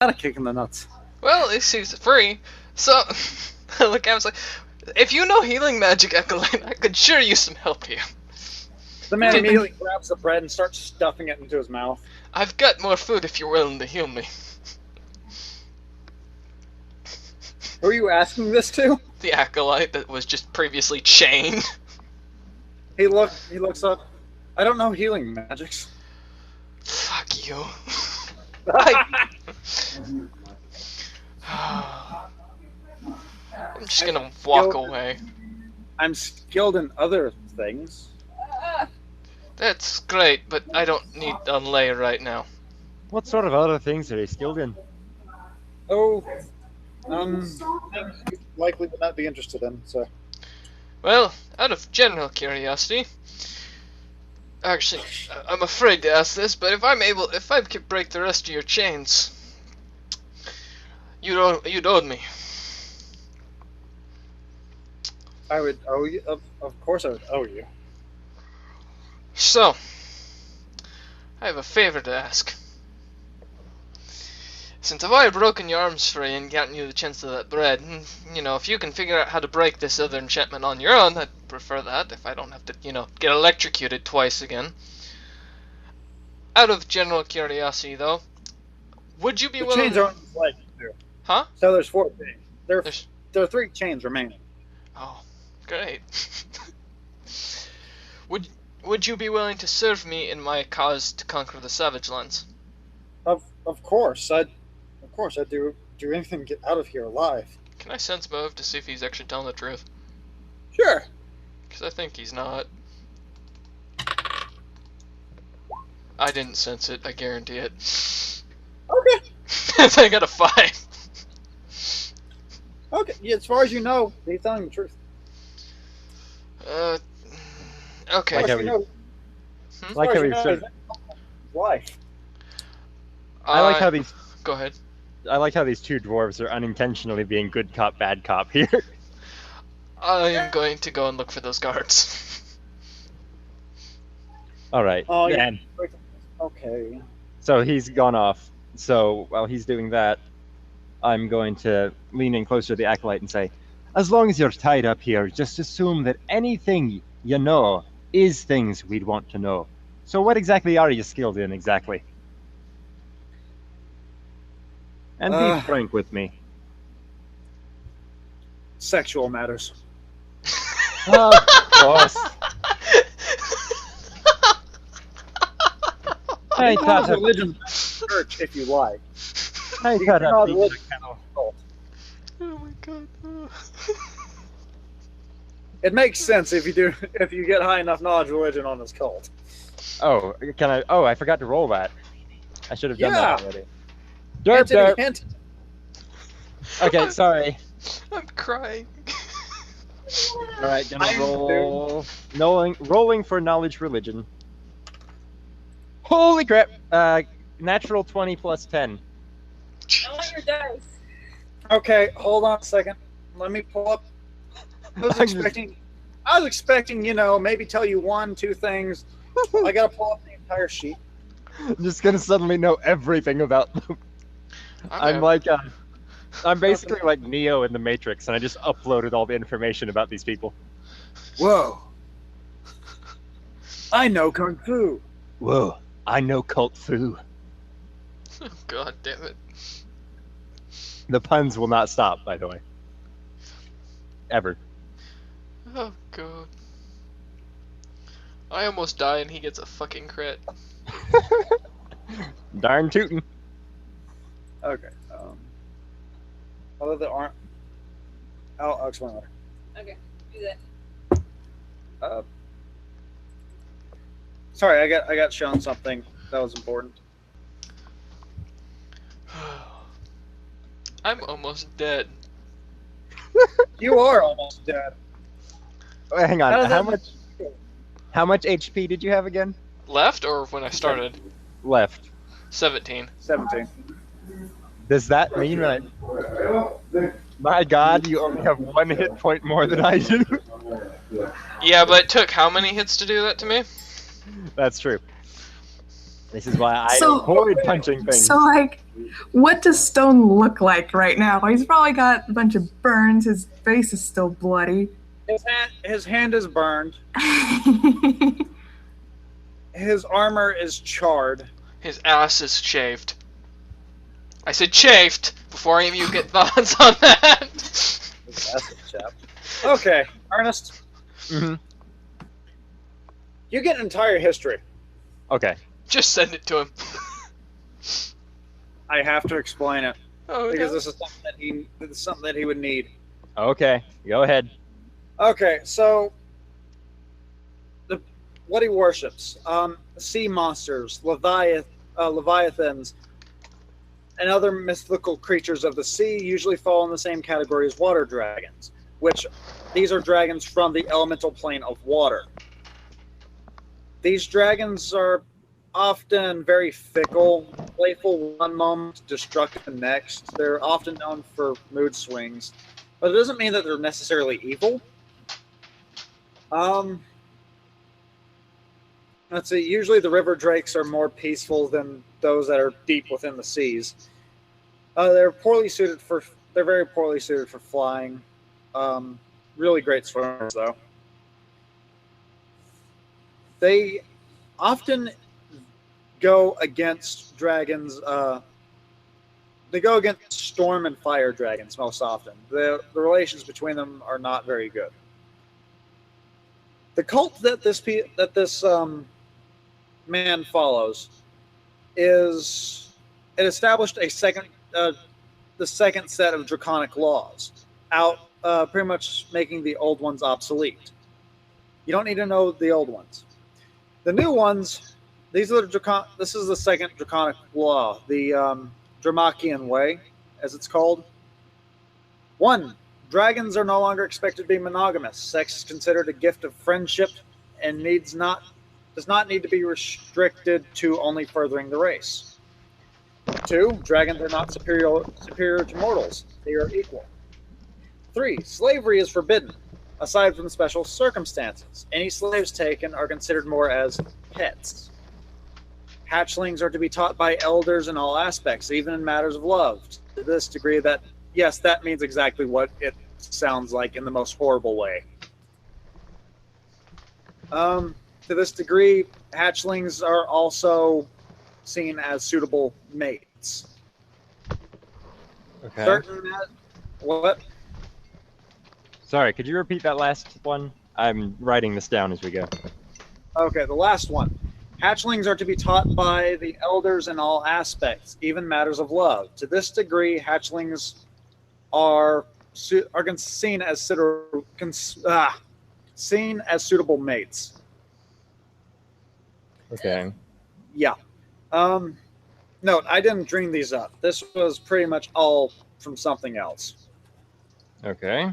Not a kick in the nuts. Well, at least he's free. So, look, I was like, if you know healing magic, Acolyte, I could sure use some help here. The man immediately grabs the bread and starts stuffing it into his mouth. I've got more food if you're willing to heal me. Who are you asking this to? The Acolyte that was just previously chained. He looks up. I don't know healing magics. Fuck you. I'm just gonna walk away. I'm skilled in other things. That's great, but I don't need a lay right now. What sort of other things are you skilled in? Oh, things you likely would not be interested in, so. Well, out of general curiosity, actually, I'm afraid to ask this, but if I could break the rest of your chains, you'd owe me. I would owe you. Of course, I would owe you. So, I have a favor to ask. Since I've already broken your arms free and gotten you the chance of that bread, you know, if you can figure out how to break this other enchantment on your own, I'd prefer that, if I don't have to, you know, get electrocuted twice again. Out of general curiosity, though, would you be willing... chains aren't like you. Huh? So there's 4 chains. There are 3 chains remaining. Oh, great. Would you be willing to serve me in my cause to conquer the Savage Lands? Of course, I'd do anything to get out of here alive. Can I sense Move to see if he's actually telling the truth? Sure. Because I think he's not. I didn't sense it, I guarantee it. Okay. I got a 5. Okay, yeah, as far as you know, he's telling the truth. Okay. Like how we said. Life. I like how these. Go ahead. I like how these 2 dwarves are unintentionally being good cop, bad cop here. I am going to go and look for those guards. All right. Oh, yeah. Then. Okay. So he's gone off. So while he's doing that, I'm going to lean in closer to the Acolyte and say, as long as you're tied up here, just assume that anything you know is things we'd want to know. So what exactly are you skilled in exactly? And be frank with me. Sexual matters. Of course. I thought that religion church, if you like. I thought Not that religion. Oh my god. It makes sense if you get high enough knowledge of religion on this cult. Oh, can I? Oh, I forgot to roll that. I should have done that already. Hint, Derp. hint. Okay, sorry. I'm crying. All right, gonna roll. Rolling for knowledge religion. Holy crap! Natural 20 plus 10. I want your dice. Okay, hold on a second. Let me pull up. I was expecting, you know, maybe tell you 1, 2 things. I gotta pull up the entire sheet. I'm just gonna suddenly know everything about them. I'm basically like Neo in the Matrix, and I just uploaded all the information about these people. Whoa. I know Kung Fu. Whoa, I know cult fu. God damn it. The puns will not stop, by the way. Ever. Oh god. I almost die and he gets a fucking crit. Darn tootin'. Okay. Although there aren't. I'll explain later. Okay, do that. Sorry, I got shown something that was important. I'm almost dead. You are almost dead. Wait, hang on. How does How much HP did you have again? Left or when I started? Left. 17. 17. Does that mean that? My God, you only have 1 hit point more than I do. Yeah, but it took how many hits to do that to me? That's true. This is why I So- avoid punching things. So, like, What does Stone look like right now? He's probably got a bunch of burns. His face is still bloody. His hand is burned. His armor is charred. His ass is shaved. I said chafed before any of you get thoughts on that. His ass is chapped. Okay, Ernest. Mm-hmm. You get an entire history. Okay. Just send it to him. I have to explain it Oh, because no. this is something that he would need. Okay. Go ahead. Okay, so what he worships: sea monsters, leviathans, and other mythical creatures of the sea. Usually fall in the same category as water dragons, which these are dragons from the elemental plane of water. These dragons are often very fickle, playful one moment, destructive the next. They're often known for mood swings, but it doesn't mean that they're necessarily evil. Let's see. Usually, the river drakes are more peaceful than those that are deep within the seas. They're very poorly suited for flying. Really great swimmers, though. They often go against dragons. They go against storm and fire dragons most often. The relations between them are not very good. The cult that this man follows is it established the second set of draconic laws, pretty much making the old ones obsolete. You don't need to know the old ones. The new ones, this is the second draconic law, the Dramachian Way, as it's called. 1. Dragons are no longer expected to be monogamous. Sex is considered a gift of friendship and does not need to be restricted to only furthering the race. 2. Dragons are not superior to mortals. They are equal. 3. Slavery is forbidden, aside from special circumstances. Any slaves taken are considered more as pets. Hatchlings are to be taught by elders in all aspects, even in matters of love, to this degree that, yes, that means exactly what it sounds like in the most horrible way. To this degree, hatchlings are also seen as suitable mates. Okay. What? Sorry, could you repeat that last one? I'm writing this down as we go. Okay, the last one. Hatchlings are to be taught by the elders in all aspects, even matters of love. To this degree, hatchlings are seen as suitable mates. Okay. Yeah. Note, I didn't dream these up. This was pretty much all from something else. Okay.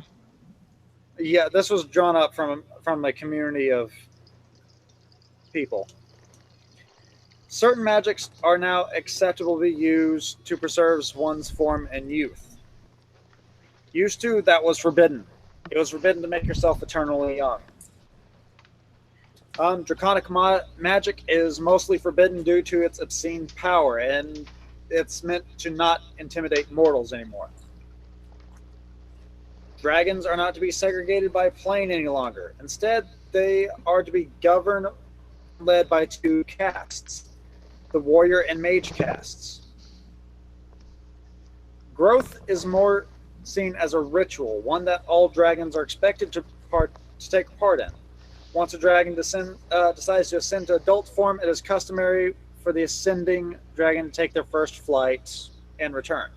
Yeah, this was drawn up from a community of people. Certain magics are now acceptable to be used to preserve one's form and youth. Used to, that was forbidden. It was forbidden to make yourself eternally young. Draconic magic is mostly forbidden due to its obscene power, and it's meant to not intimidate mortals anymore. Dragons are not to be segregated by plane any longer. Instead, they are to be led by 2 castes, the warrior and mage castes. Growth is more seen as a ritual, one that all dragons are expected to take part in. Once a dragon decides to ascend to adult form, it is customary for the ascending dragon to take their first flight and return.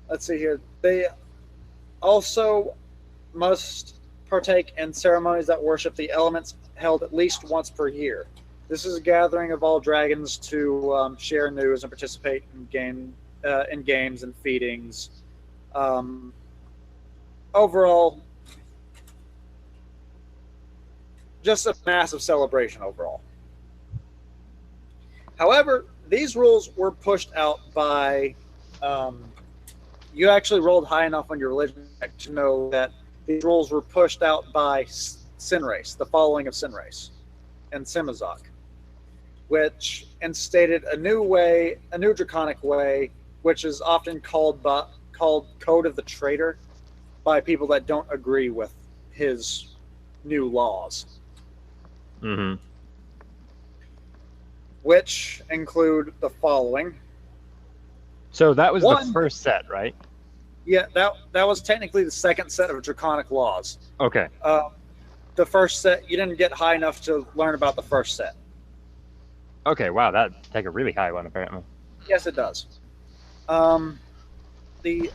Let's see here. They also must partake in ceremonies that worship the elements held at least once per year. This is a gathering of all dragons to share news and participate in games and feedings. Overall, just a massive celebration overall. However, these rules were pushed out by... you actually rolled high enough on your religion check to know that these rules were pushed out by Sinrace, the following of Sinrace, and Simazok. which instated a new draconic way, which is often called Code of the Traitor by people that don't agree with his new laws, Mm-hmm. which include the following. So that was the One- first set, right? Yeah, that was technically the second set of draconic laws. Okay. The first set, you didn't get high enough to learn about the first set. Okay, wow, that'd take a really high one, apparently. Yes, it does. The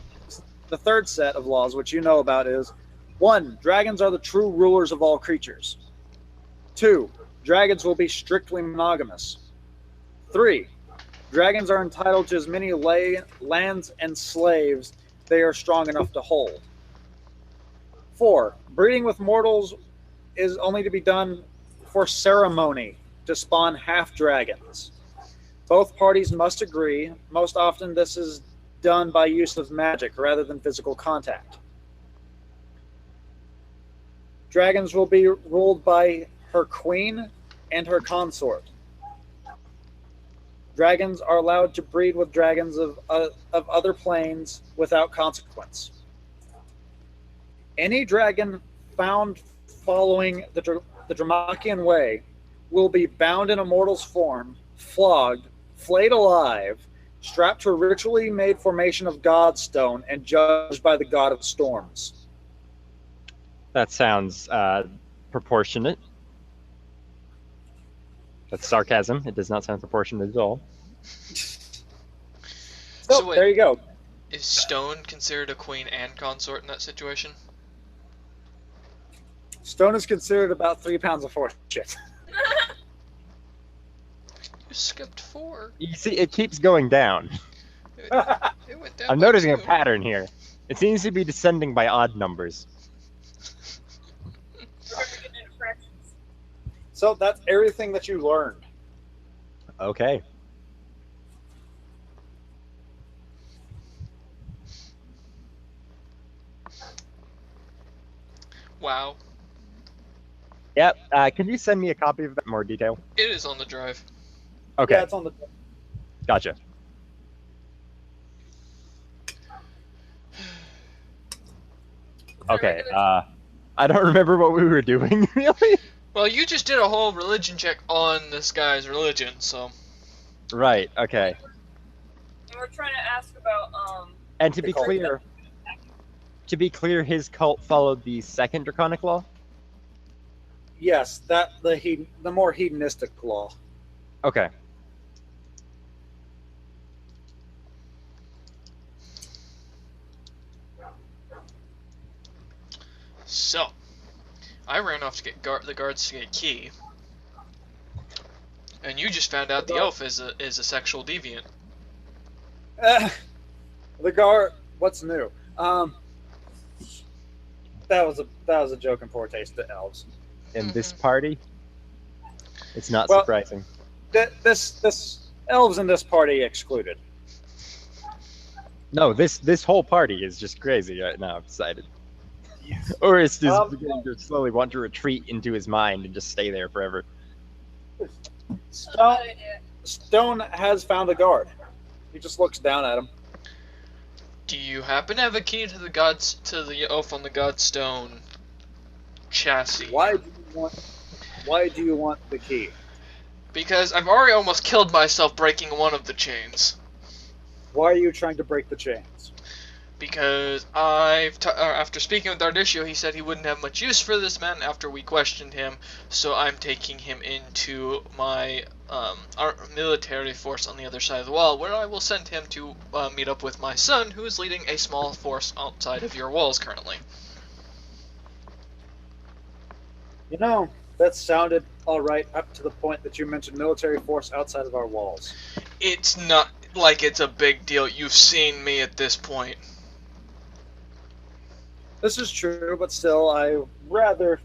third set of laws, which you know about, is 1. Dragons are the true rulers of all creatures. 2. Dragons will be strictly monogamous. 3. Dragons are entitled to as many lands and slaves they are strong enough to hold. 4. Breeding with mortals is only to be done for ceremony to spawn half dragons. Both parties must agree. Most often, this is done by use of magic rather than physical contact. Dragons will be ruled by her queen and her consort. Dragons are allowed to breed with dragons of other planes without consequence. Any dragon found following the Dramachian way will be bound in a mortal's form, flogged, flayed alive, strapped to a ritually made formation of Godstone, and judged by the God of Storms. That sounds proportionate. That's sarcasm. It does not sound proportionate at all. So wait, there you go. is Stone considered a queen and consort in that situation? Stone is considered about 3 pounds of horse shit. You skipped 4. You see, it keeps going down. It went down I'm by noticing a 2. pattern here. It seems to be descending by odd numbers. We're getting into fractions. So that's everything that you learned. Okay. Wow. Yep. Can you send me a copy of that in more detail? It is on the drive. Okay. Yeah, it's on the. Gotcha. Okay. I don't remember what we were doing, really. Well, you just did a whole religion check on this guy's religion, so. Right. Okay. And we're trying to ask about And to The be cult. clear, his cult followed the second draconic law. Yes, the more hedonistic law. Okay. So, I ran off to get the guards to get a key, and you just found out the elf is a sexual deviant. The guard. What's new? That was a joke in poor taste to elves. In this party, it's not Well- surprising. This elves in this party excluded. No, this whole party is just crazy right now. I've decided. Or it's just beginning to slowly want to retreat into his mind and just stay there forever. Stone has found a guard. He just looks down at him. Do you happen to have a key to the elf on the Godstone chassis? Why do you want the key? Because I've already almost killed myself breaking one of the chains. Why are you trying to break the chains? Because after speaking with Ardishio, he said he wouldn't have much use for this man after we questioned him, so I'm taking him into my our military force on the other side of the wall, where I will send him to meet up with my son, who is leading a small force outside of your walls currently. You know, that sounded alright up to the point that you mentioned military force outside of our walls. It's not like it's a big deal. You've seen me at this point. This is true, but still, I rather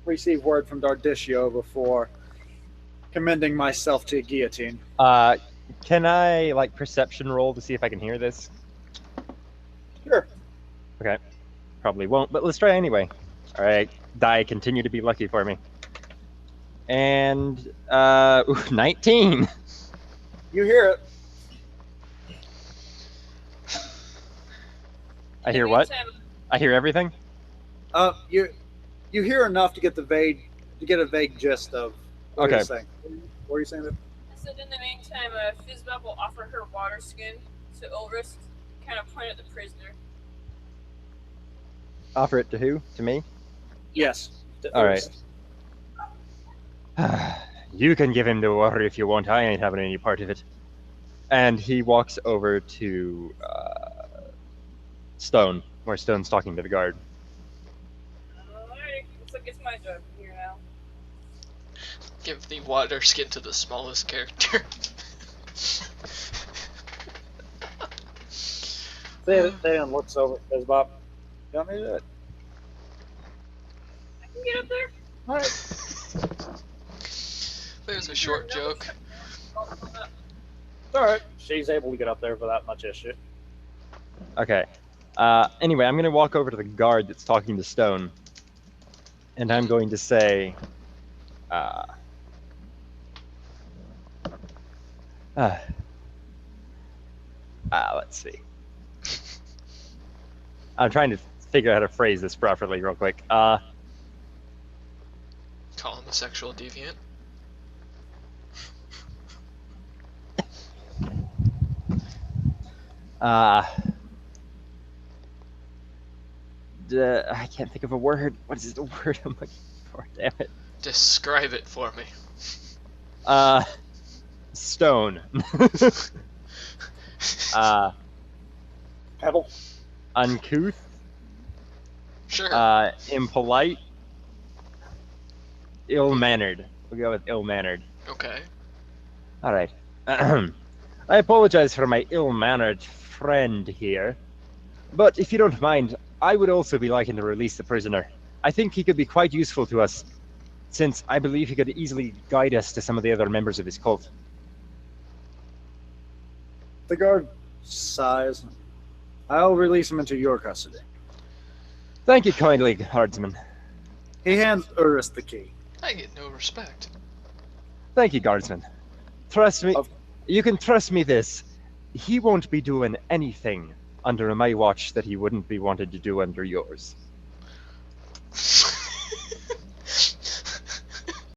receive word from Dardishio before commending myself to a guillotine. Can I like perception roll to see if I can hear this? Sure. Okay. Probably won't, but let's try anyway. All right. Die continue to be lucky for me. And 19. You hear it. I In hear the what? meantime, I hear everything. You hear enough to get a vague gist of what Okay. he's saying. What are you saying? I said in the meantime, Fizzbop will offer her water skin to Ulrich, kind of point at the prisoner. Offer it to who? To me? Yes. All right. You can give him the water if you want. I ain't having any part of it. And he walks over to Stone, where Stone's talking to the guard. Alright, looks like it's my job here now. Give the water skin to the smallest character. Theon looks over at Fizzbop. You want me to do it? I can get up there. All right. There's a short joke. All right. She's able to get up there without much issue. Okay. Anyway, I'm going to walk over to the guard that's talking to Stone. And I'm going to say... let's see. I'm trying to figure out how to phrase this properly real quick. Call him a sexual deviant. I can't think of a word. What is the word I'm looking for? Damn it. Describe it for me. Stone. Pebble. Uncouth. Sure. Impolite. Ill-mannered. We'll go with ill-mannered. Okay. All right. I apologize for my ill-mannered friend here, but if you don't mind, I would also be liking to release the prisoner. I think he could be quite useful to us, since I believe he could easily guide us to some of the other members of his cult. The guard sighs. I'll release him into your custody. Thank you kindly, guardsman. He hands Urus the key. I get no respect. Thank you, guardsman. Trust me. Of- You can trust me this. He won't be doing anything under my watch that he wouldn't be wanted to do under yours.